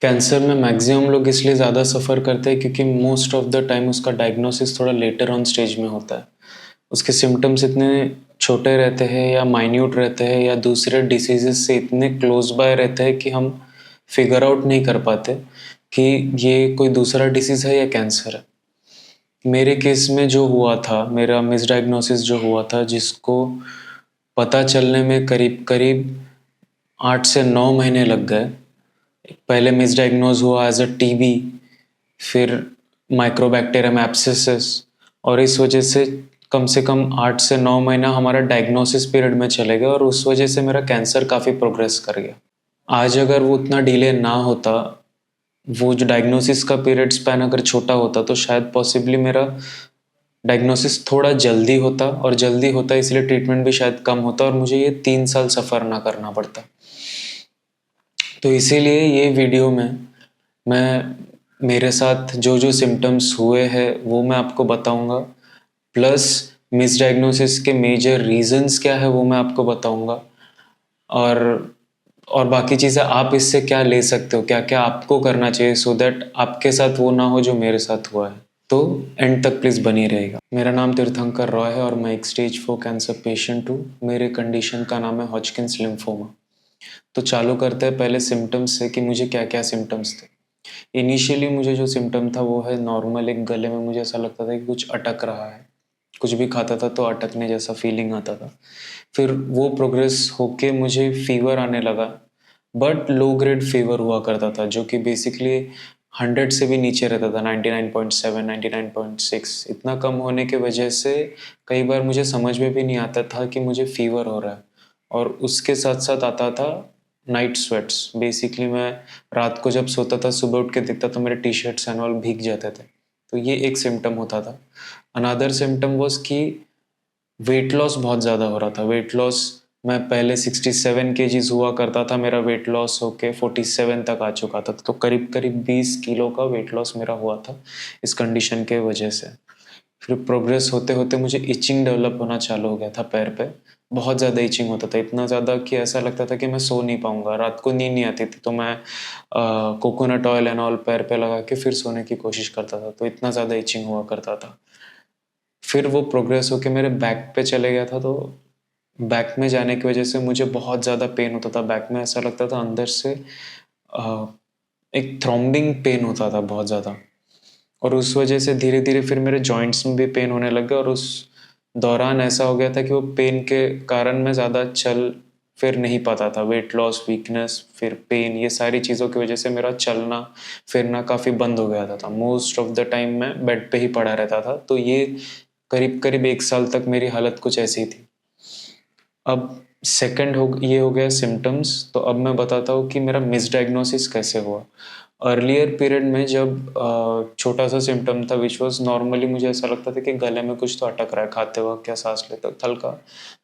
Cancer में maximum लोग इसलिए ज़्यादा सफ़र करते हैं क्योंकि मोस्ट ऑफ द टाइम उसका डायग्नोसिस थोड़ा लेटर ऑन स्टेज में होता है। उसके सिम्पटम्स इतने छोटे रहते हैं या माइन्यूट रहते हैं या दूसरे डिसीज़ेज़ से इतने क्लोज़ बाय रहते हैं कि हम फ़िगर आउट नहीं कर पाते कि ये कोई दूसरा डिसीज़ है या कैंसर है। मेरे केस में जो हुआ था, मेरा मिसडायग्नोसिस जो हुआ था जिसको पता चलने में करीब-करीब 8 से 9 महीने लग गए। पहले मिसडायग्नोज़ हुआ एज़ अ टीबी, फिर माइक्रोबैक्टीरियम एब्सेसिस और इस वजह से कम 8 से 9 महीना हमारा डायग्नोसिस पीरियड में चले गए और उस वजह से मेरा कैंसर काफ़ी प्रोग्रेस कर गया। आज अगर वो उतना डिले ना होता, वो जो डायग्नोसिस का पीरियड स्पैन अगर छोटा होता तो शायद पॉसिबली मेरा डायग्नोसिस थोड़ा जल्दी होता और जल्दी होता इसलिए ट्रीटमेंट भी शायद कम होता और मुझे ये 3 साल सफ़र ना करना पड़ता। तो इसीलिए ये वीडियो में मैं मेरे साथ जो सिम्पटम्स हुए हैं वो मैं आपको बताऊँगा, प्लस मिसडायग्नोसिस के मेजर रीज़न्स क्या है वो मैं आपको बताऊँगा और बाकी चीज़ें आप इससे क्या ले सकते हो, क्या-क्या आपको करना चाहिए सो दैट आपके साथ वो ना हो जो मेरे साथ हुआ है। तो एंड तक प्लीज़ बनी रहिएगा। मेरा नाम तीर्थंकर रॉय है और मैं एक स्टेज 4 कैंसर पेशेंट हूँ। मेरे कंडीशन का नाम है हॉजकिन्स लिम्फोमा। तो चालू करते हैं पहले सिम्पटम्स से कि मुझे क्या-क्या सिम्पटम्स थे। इनिशियली मुझे जो सिम्पटम था वो है नॉर्मल एक गले में मुझे ऐसा लगता था कि कुछ अटक रहा है। कुछ भी खाता था तो अटकने जैसा फीलिंग आता था। फिर वो प्रोग्रेस होके मुझे फ़ीवर आने लगा, बट लो ग्रेड फ़ीवर हुआ करता था जो कि बेसिकली 100 से भी नीचे रहता था, 99.7, 99.6 इतना कम होने की वजह से कई बार मुझे समझ में भी नहीं आता था कि मुझे फ़ीवर हो रहा है और उसके साथ-साथ आता था नाइट स्वेट्स। बेसिकली मैं रात को जब सोता था, सुबह उठ के देखता तो मेरे टी-शर्ट्स एंड ऑल भीग जाते थे। तो ये एक सिम्पटम होता था। अनदर सिम्पटम वाज़ कि वेट लॉस बहुत ज़्यादा हो रहा था। वेट लॉस मैं पहले 67 केजीज़ हुआ करता था, मेरा वेट लॉस होके 47 तक आ चुका था। तो करीब-करीब 20 किलो का वेट लॉस मेरा हुआ था, इस कंडीशन के वजह से। फिर प्रोग्रेस होते-होते मुझे इचिंग डेवलप होना चालू हो गया था पैर पे। बहुत ज़्यादा इचिंग होता था, इतना ज़्यादा कि ऐसा लगता था कि मैं सो नहीं पाऊँगा, रात को नींद नहीं आती थी। तो मैं कोकोनट ऑयल एंड ऑल पैर पे लगा के फिर सोने की कोशिश करता था, तो इतना ज़्यादा इचिंग हुआ करता था। फिर वो प्रोग्रेस होके मेरे बैक पे चले गया था, तो बैक में जाने की वजह से मुझे बहुत ज़्यादा पेन होता था। बैक में ऐसा लगता था अंदर से अ, एक थ्रॉम्बिंग पेन होता था बहुत ज़्यादा और उस वजह से धीरे-धीरे फिर मेरे जॉइंट्स में भी पेन होने लग गया और उस दौरान ऐसा हो गया था कि वो पेन के कारण मैं ज़्यादा चल फिर नहीं पाता था। वेट लॉस, वीकनेस, फिर पेन ये सारी चीज़ों की वजह से मेरा चलना-फिरना काफ़ी बंद हो गया था। मोस्ट ऑफ द टाइम मैं बेड पे ही पड़ा रहता था। तो ये करीब-करीब 1 साल तक मेरी हालत कुछ ऐसी थी। अब सेकंड ये हो गया सिम्पटम्स, तो अब मैं बताता हूँ कि मेरा मिसडायग्नोसिस कैसे हुआ। अर्लियर पीरियड में जब छोटा-सा सिम्पटम था व्हिच वाज़ नॉर्मली मुझे ऐसा लगता था कि गले में कुछ तो अटक रहा है, खाते वक़्त या साँस लेते वक़्त हल्का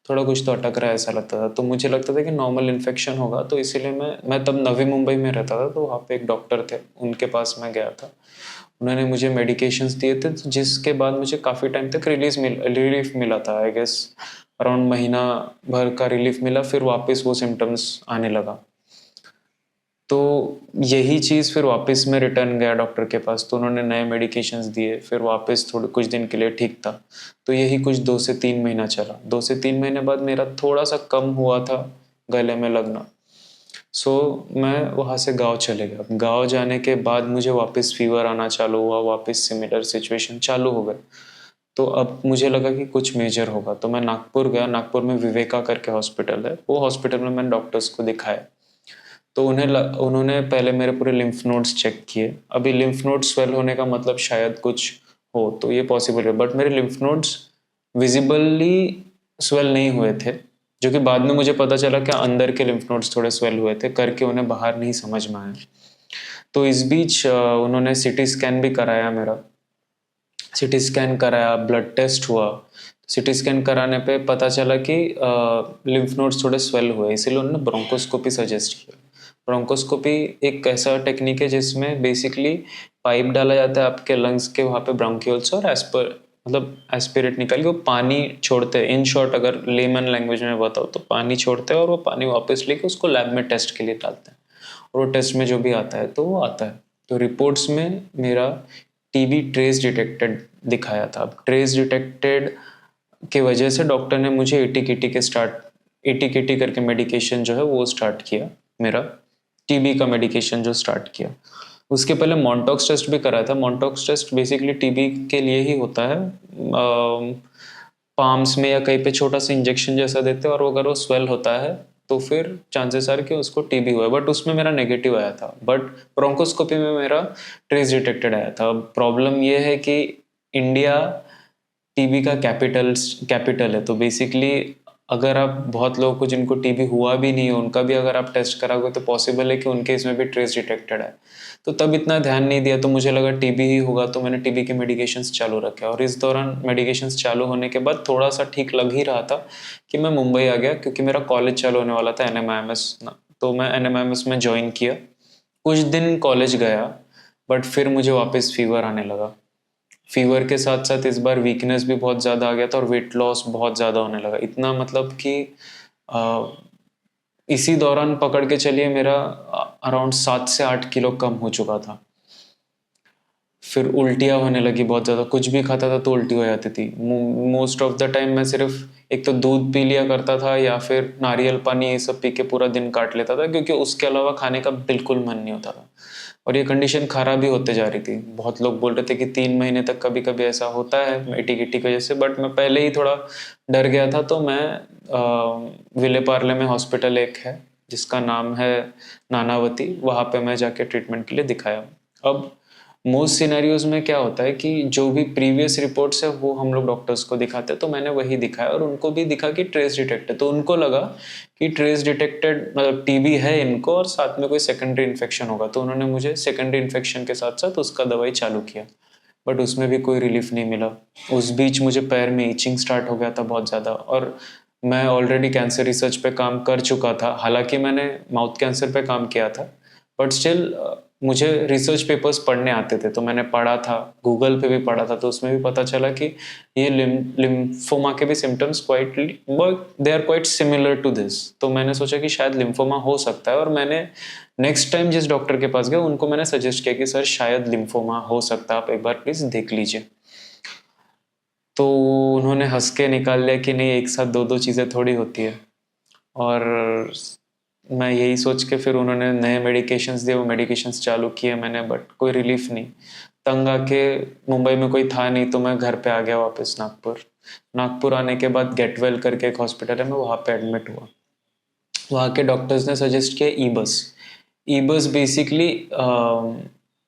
थोड़ा कुछ तो अटक रहा है ऐसा लगता था। तो मुझे लगता था कि नॉर्मल इन्फेक्शन होगा, तो इसीलिए मैं तब नवी मुंबई में रहता था, तो वहाँ पे एक डॉक्टर थे, उनके पास मैं गया था। उन्होंने मुझे मेडिकेशंस दिए थे, तो जिसके बाद मुझे काफ़ी टाइम तक रिलीफ़ मिला था आई गेस अराउंड महीना भर का रिलीफ़ मिला, फिर वापस वो सिम्पटम्स आने लगा। तो यही चीज़ फिर वापस मैं रिटर्न गया डॉक्टर के पास, तो उन्होंने नए मेडिकेशंस दिए, फिर वापस थोड़े कुछ दिन के लिए ठीक था। तो यही कुछ 2 से 3 महीना चला। 2 से 3 महीने बाद मेरा थोड़ा-सा कम हुआ था गले में लगना। सो मैं वहाँ से गाँव चले गया। गाँव जाने के बाद मुझे वापस फ़ीवर आना चालू हुआ, वापस सिमिलर सिचुएशन चालू हो गए। तो अब मुझे लगा कि कुछ मेजर होगा, तो मैं नागपुर गया, नागपुर में विवेका करके हॉस्पिटल है, वो हॉस्पिटल में मैंने डॉक्टर्स को दिखाया। तो उन्होंने पहले मेरे पूरे लिम्फ नोड्स चेक किए। अभी लिम्फ नोड स्वेल होने का मतलब शायद कुछ हो, तो ये पॉसिबल है, बट मेरे लिम्फ नोड्स विज़िबली स्वेल नहीं हुए थे, जो कि बाद में मुझे पता चला कि अंदर के लिम्फ नोड्स थोड़े स्वेल हुए थे, करके उन्हें बाहर नहीं समझ में आया। तो इस बीच उन्होंने सीटी स्कैन भी कराया मेरा। सीटी स्कैन कराया, ब्लड टेस्ट हुआ। सीटी स्कैन कराने पे पता चला कि लिम्फ नोड्स थोड़े स्वेल हुए, इसीलिए उन्होंने ब्रोंकोस्कोपी सजेस्ट किया। ब्रोंकोस्कोपी एक ऐसा टेक्निक है जिसमें बेसिकली पाइप डाला जाता है आपके लंग्स के वहाँ पे ब्रोंक्यूल्स और एस्पिरेट निकाल के वो पानी छोड़ते हैं। इन शॉर्ट अगर लेमन लैंग्वेज में बताऊँ तो पानी छोड़ते हैं और वो पानी वापस लेके उसको लैब में टेस्ट के लिए डालते हैं। और वो टेस्ट में जो भी आता है तो वो आता है। तो रिपोर्ट्स में मेरा टीबी ट्रेस डिटेक्टेड दिखाया था। अब ट्रेस डिटेक्टेड की वजह से डॉक्टर ने मुझे एटीकेटी करके मेडिकेशन जो है वो स्टार्ट किया, मेरा टीबी का मेडिकेशन जो स्टार्ट किया। उसके पहले मॉन्टॉक्स टेस्ट भी करा था। मॉन्टॉक्स टेस्ट बेसिकली टीबी के लिए ही होता है। पाम्स में या कहीं पे छोटा सा इंजेक्शन जैसा देते हैं, और अगर वो स्वेल होता है तो फिर चांसेस आर कि उसको टीबी हुआ है। बट उसमें मेरा नेगेटिव आया था, बट ब्रोंकोस्कोपी में मेरा ट्रेस डिटेक्टेड आया था। प्रॉब्लम ये है कि इंडिया टीबी का कैपिटल है, तो बेसिकली अगर आप बहुत लोगों को जिनको टीबी हुआ भी नहीं है उनका भी अगर आप टेस्ट कराओगे तो पॉसिबल है कि उनके इसमें भी ट्रेस डिटेक्टेड है। तो तब इतना ध्यान नहीं दिया, तो मुझे लगा टीबी ही होगा, तो मैंने टीबी के मेडिकेशंस चालू रखे। और इस दौरान मेडिकेशंस चालू होने के बाद थोड़ा सा ठीक लग ही रहा था कि मैं मुंबई आ गया, क्योंकि मेरा कॉलेज चालू होने वाला था NMIMS। तो मैं NMIMS में ज्वाइन किया, कुछ दिन कॉलेज गया, बट फिर मुझे वापस फीवर आने लगा। फीवर के साथ साथ इस बार वीकनेस भी बहुत ज़्यादा आ गया था और वेट लॉस बहुत ज़्यादा होने लगा। इतना मतलब कि आ, इसी दौरान पकड़ के चलिए मेरा अराउंड 7 से 8 किलो कम हो चुका था। फिर उल्टियाँ होने लगी बहुत ज़्यादा, कुछ भी खाता था तो उल्टी हो जाती थी। मोस्ट ऑफ द टाइम मैं सिर्फ एक तो दूध पी लिया करता था या फिर नारियल पानी ये सब पी के पूरा दिन काट लेता था, क्योंकि उसके अलावा खाने का बिल्कुल मन नहीं होता था। और ये कंडीशन खराब भी होते जा रही थी। बहुत लोग बोल रहे थे कि 3 महीने तक कभी कभी ऐसा होता है एटीकेटी की वजह से, बट मैं पहले ही थोड़ा डर गया था। तो मैं विले पार्ले में हॉस्पिटल एक है जिसका नाम है नानावती, वहाँ पे मैं जाके ट्रीटमेंट के लिए दिखाया। अब मोस्ट सिनेरियोज में क्या होता है कि जो भी प्रीवियस रिपोर्ट्स है वो हम लोग डॉक्टर्स को दिखाते हैं, तो मैंने वही दिखाया और उनको भी दिखा कि ट्रेस डिटेक्टेड। तो उनको लगा कि ट्रेस डिटेक्टेड मतलब टीबी है इनको और साथ में कोई सेकेंडरी इन्फेक्शन होगा, तो उन्होंने मुझे सेकेंडरी इन्फेक्शन के साथ साथ उसका दवाई चालू किया। बट उसमें भी कोई रिलीफ नहीं मिला। उस बीच मुझे पैर में इचिंग स्टार्ट हो गया था बहुत ज़्यादा, और मैं ऑलरेडी कैंसर रिसर्च पे काम कर चुका था। हालांकि मैंने माउथ कैंसर पे काम किया था, बट स्टिल मुझे रिसर्च पेपर्स पढ़ने आते थे, तो मैंने पढ़ा था, गूगल पे भी पढ़ा था, तो उसमें भी पता चला कि ये लिम्फोमा के भी symptoms they are quite similar to this. तो मैंने सोचा कि शायद लिम्फोमा हो सकता है, और मैंने नेक्स्ट टाइम जिस डॉक्टर के पास गया उनको मैंने सजेस्ट किया कि सर शायद लिम्फोमा हो सकता है, आप एक बार प्लीज देख लीजिए। तो उन्होंने हंस के निकाल लिया कि नहीं, एक साथ दो दो चीज़ें थोड़ी होती है। और मैं यही सोच के फिर उन्होंने नए मेडिकेशंस दिए, वो मेडिकेशंस चालू किए मैंने, बट कोई रिलीफ नहीं। तंग आके मुंबई में कोई था नहीं, तो मैं घर पे आ गया वापस नागपुर। नागपुर आने के बाद गेटवेल करके एक हॉस्पिटल है, मैं वहाँ पे एडमिट हुआ। वहाँ के डॉक्टर्स ने सजेस्ट किया e-bus. E-bus basically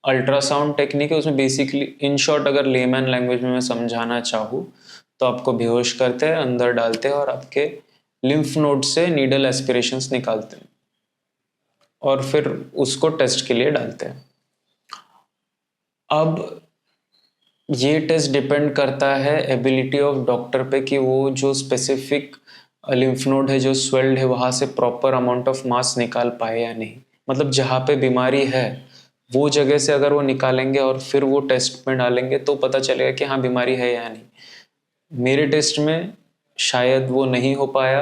ultrasound technique है। उसमें बेसिकली इन शॉर्ट अगर लेमैन लैंग्वेज में मैं समझाना चाहूँ तो आपको बेहोश करते हैं, अंदर डालते हैं और आपके लिम्फ नोड से नीडल एस्पिरेशंस निकालते हैं और फिर उसको टेस्ट के लिए डालते हैं। अब ये टेस्ट डिपेंड करता है एबिलिटी ऑफ डॉक्टर पे कि वो जो स्पेसिफिक लिम्फ नोड है जो स्वेल्ड है वहाँ से प्रॉपर अमाउंट ऑफ मास निकाल पाए या नहीं। मतलब जहाँ पे बीमारी है वो जगह से अगर वो निकालेंगे और फिर वो टेस्ट में डालेंगे तो पता चलेगा कि हाँ बीमारी है या नहीं। मेरे टेस्ट में शायद वो नहीं हो पाया,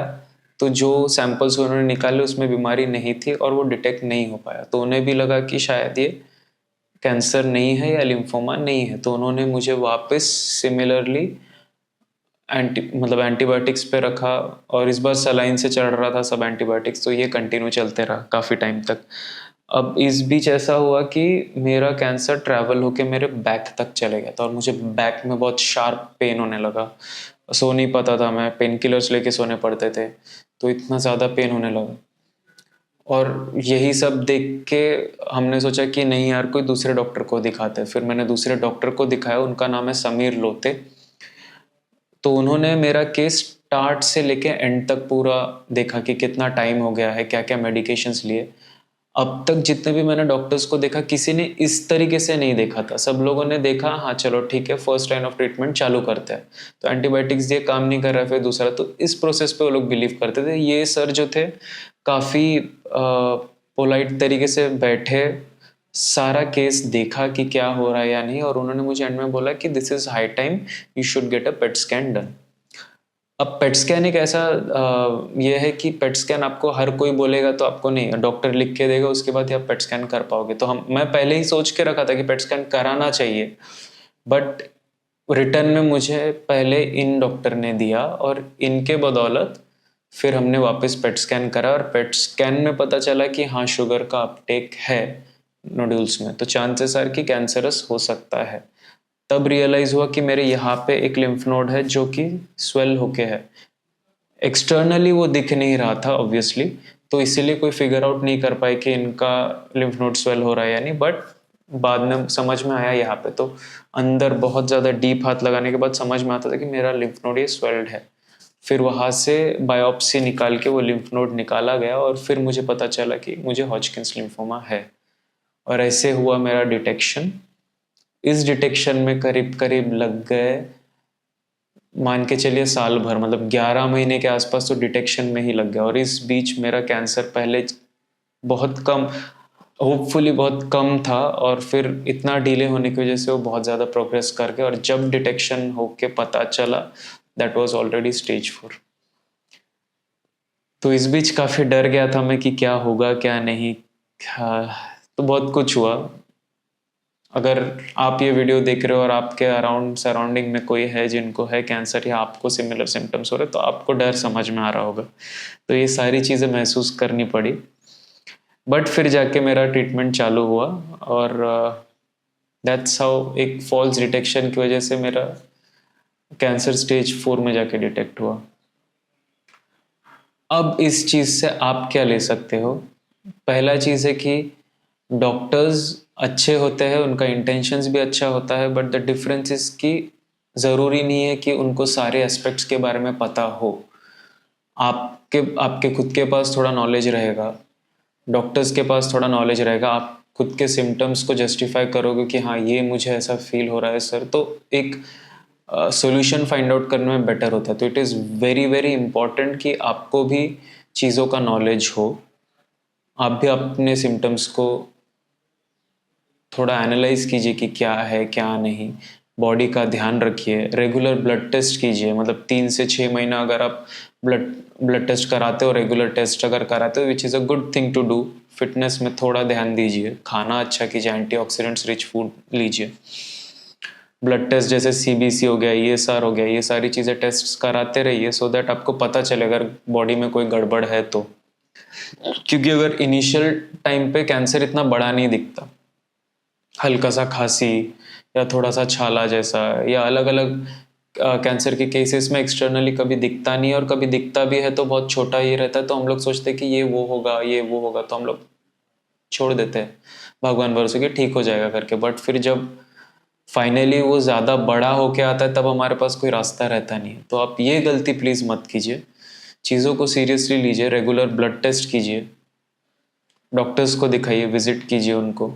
तो जो सैंपल्स उन्होंने निकाले उसमें बीमारी नहीं थी और वो डिटेक्ट नहीं हो पाया, तो उन्हें भी लगा कि शायद ये कैंसर नहीं है या लिम्फोमा नहीं है। तो उन्होंने मुझे वापस सिमिलरली एंटीबायोटिक्स पे रखा, और इस बार सलाइन से चढ़ रहा था सब एंटीबायोटिक्स, तो ये कंटिन्यू चलते रहा काफ़ी टाइम तक। अब इस बीच ऐसा हुआ कि मेरा कैंसर ट्रैवल होके मेरे बैक तक चले गया था और मुझे बैक में बहुत शार्प पेन होने लगा। सो नहीं पाता था मैं, पेन किलर्स लेके सोने पड़ते थे, तो इतना ज़्यादा पेन होने लगा। और यही सब देख के हमने सोचा कि नहीं यार, कोई दूसरे डॉक्टर को दिखाते हैं। फिर मैंने दूसरे डॉक्टर को दिखाया, उनका नाम है समीर लोते। तो उन्होंने मेरा केस स्टार्ट से लेके एंड तक पूरा देखा कि कितना टाइम हो गया है, क्या क्या मेडिकेशंस लिए। अब तक जितने भी मैंने डॉक्टर्स को देखा किसी ने इस तरीके से नहीं देखा था। सब लोगों ने देखा हाँ चलो ठीक है, फर्स्ट लाइन ऑफ ट्रीटमेंट चालू करते हैं, तो एंटीबायोटिक्स दिए काम नहीं कर रहा है, फिर दूसरा, तो इस प्रोसेस पे वो लोग बिलीव करते थे। ये सर जो थे काफ़ी पोलाइट तरीके से बैठे, सारा केस देखा कि क्या हो रहा है या नहीं, और उन्होंने मुझे एंड में बोला कि this is high time, you should get a PET scan done. अब पेट स्कैन एक ऐसा ये है कि पेट स्कैन आपको हर कोई बोलेगा तो आपको नहीं, डॉक्टर लिख के देगा उसके बाद ही आप पेट स्कैन कर पाओगे। तो मैं पहले ही सोच के रखा था कि पेट स्कैन कराना चाहिए, बट रिटर्न में मुझे पहले इन डॉक्टर ने दिया और इनके बदौलत फिर हमने वापस पेट स्कैन करा और पेट स्कैन में पता चला कि हाँ शुगर का अपटेक है नोड्यूल्स में, तो चांसेस आर कि कैंसरस हो सकता है। तब रियलाइज हुआ कि मेरे यहाँ पे एक लिम्फ नोड है जो कि स्वेल होके है, एक्सटर्नली वो दिख नहीं रहा था ऑब्वियसली, तो इसीलिए कोई फिगर आउट नहीं कर पाए कि इनका लिम्फ नोड स्वेल हो रहा है या नहीं, बट बाद में समझ में आया यहाँ पे, तो अंदर बहुत ज़्यादा डीप हाथ लगाने के बाद समझ में आता था कि मेरा लिम्फ नोड ये स्वेल्ड है। फिर वहाँ से बायोप्सी निकाल के वो लिम्फ नोड निकाला गया और फिर मुझे पता चला कि मुझे हॉजकिंस लिम्फोमा है, और ऐसे हुआ मेरा डिटेक्शन। इस डिटेक्शन में करीब करीब लग गए, मान के चलिए साल भर, मतलब 11 महीने के आसपास तो डिटेक्शन में ही लग गया। और इस बीच मेरा कैंसर पहले बहुत कम, होपफुली बहुत कम था, और फिर इतना डिले होने की वजह से वो बहुत ज़्यादा प्रोग्रेस कर गया, और जब डिटेक्शन होके पता चला दैट वाज ऑलरेडी स्टेज 4। तो इस बीच काफ़ी डर गया था मैं कि क्या होगा क्या नहीं। तो बहुत कुछ हुआ। अगर आप ये वीडियो देख रहे हो और आपके अराउंड सराउंडिंग में कोई है जिनको है कैंसर या आपको सिमिलर सिम्टम्स हो रहे, तो आपको डर समझ में आ रहा होगा। तो ये सारी चीज़ें महसूस करनी पड़ी, बट फिर जाके मेरा ट्रीटमेंट चालू हुआ, और दैट्स हाउ एक फॉल्स डिटेक्शन की वजह से मेरा कैंसर स्टेज 4 में जाके डिटेक्ट हुआ। अब इस चीज़ से आप क्या ले सकते हो? पहला चीज़ है कि डॉक्टर्स अच्छे होते हैं, उनका इंटेंशंस भी अच्छा होता है, बट द डिफरेंस इज कि ज़रूरी नहीं है कि उनको सारे एस्पेक्ट्स के बारे में पता हो। आपके आपके खुद के पास थोड़ा नॉलेज रहेगा, डॉक्टर्स के पास थोड़ा नॉलेज रहेगा, आप खुद के सिम्टम्स को जस्टिफाई करोगे कि हाँ ये मुझे ऐसा फील हो रहा है सर, तो एक सॉल्यूशन फाइंड आउट करने में बेटर होता है। तो it is very very important कि आपको भी चीज़ों का नॉलेज हो, आप भी अपने सिम्टम्स को थोड़ा एनालाइज कीजिए कि क्या है क्या नहीं, बॉडी का ध्यान रखिए, रेगुलर ब्लड टेस्ट कीजिए, मतलब 3 से 6 महीना अगर आप ब्लड टेस्ट कराते हो, रेगुलर टेस्ट अगर कराते हो, which is a good thing to do. Fitness में थोड़ा ध्यान दीजिए, खाना अच्छा कीजिए, एंटीऑक्सीडेंट्स रिच फूड लीजिए, ब्लड टेस्ट जैसे सीबीसी हो गया, ईएसआर हो गया, ये सारी चीज़ें टेस्ट कराते रहिए, सो दैट आपको पता चले अगर बॉडी में कोई गड़बड़ है तो। क्योंकि अगर इनिशियल टाइम पे कैंसर इतना बड़ा नहीं दिखता, हल्का सा खांसी या थोड़ा सा छाला जैसा, या अलग अलग कैंसर के केसेस में एक्सटर्नली कभी दिखता नहीं, और कभी दिखता भी है तो बहुत छोटा ही रहता है, तो हम लोग सोचते हैं कि ये वो होगा ये वो होगा, तो हम लोग छोड़ देते हैं भगवान भरोसे कि ठीक हो जाएगा करके। बट फिर जब फाइनली वो ज़्यादा बड़ा होके आता है तब हमारे पास कोई रास्ता रहता नहीं है। तो आप ये गलती प्लीज़ मत कीजिए, चीज़ों को सीरियसली लीजिए, रेगुलर ब्लड टेस्ट कीजिए, डॉक्टर्स को दिखाइए, विजिट कीजिए उनको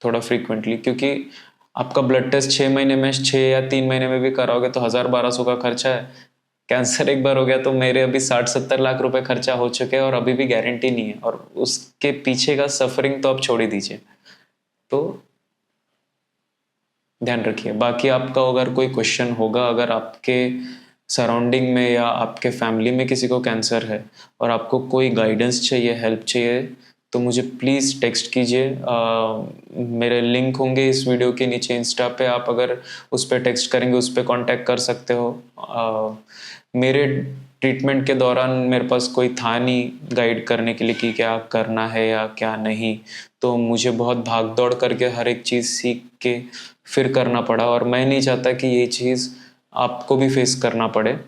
थोड़ा फ्रीक्वेंटली, क्योंकि आपका ब्लड टेस्ट 6 महीने में, 6 या 3 महीने में भी कराओगे तो 1000-1200 का खर्चा है। कैंसर एक बार हो गया तो मेरे अभी 60-70 लाख रुपए खर्चा हो चुके हैं, और अभी भी गारंटी नहीं है, और उसके पीछे का सफरिंग तो आप छोड़ ही दीजिए। तो ध्यान रखिए। बाकी आपका अगर कोई क्वेश्चन होगा, अगर आपके सराउंडिंग में या आपके फैमिली में किसी को कैंसर है और आपको कोई गाइडेंस चाहिए, हेल्प चाहिए, तो मुझे प्लीज़ टेक्स्ट कीजिए। मेरे लिंक होंगे इस वीडियो के नीचे इंस्टा पे, आप अगर उस पर टेक्स्ट करेंगे उस पर कांटेक्ट कर सकते हो। मेरे ट्रीटमेंट के दौरान मेरे पास कोई था नहीं गाइड करने के लिए कि क्या करना है या क्या नहीं, तो मुझे बहुत भाग दौड़ करके हर एक चीज़ सीख के फिर करना पड़ा, और मैं नहीं चाहता कि ये चीज़ आपको भी फेस करना पड़े।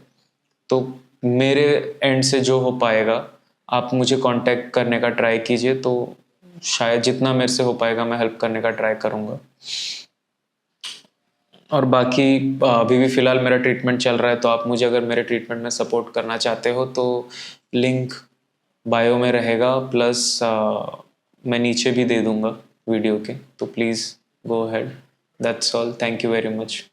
तो मेरे एंड से जो हो पाएगा आप मुझे कांटेक्ट करने का ट्राई कीजिए, तो शायद जितना मेरे से हो पाएगा मैं हेल्प करने का ट्राई करूँगा। और बाकी अभी भी फ़िलहाल मेरा ट्रीटमेंट चल रहा है, तो आप मुझे अगर मेरे ट्रीटमेंट में सपोर्ट करना चाहते हो तो लिंक बायो में रहेगा, प्लस मैं नीचे भी दे दूँगा वीडियो के, तो please go ahead. That's all, thank you very much.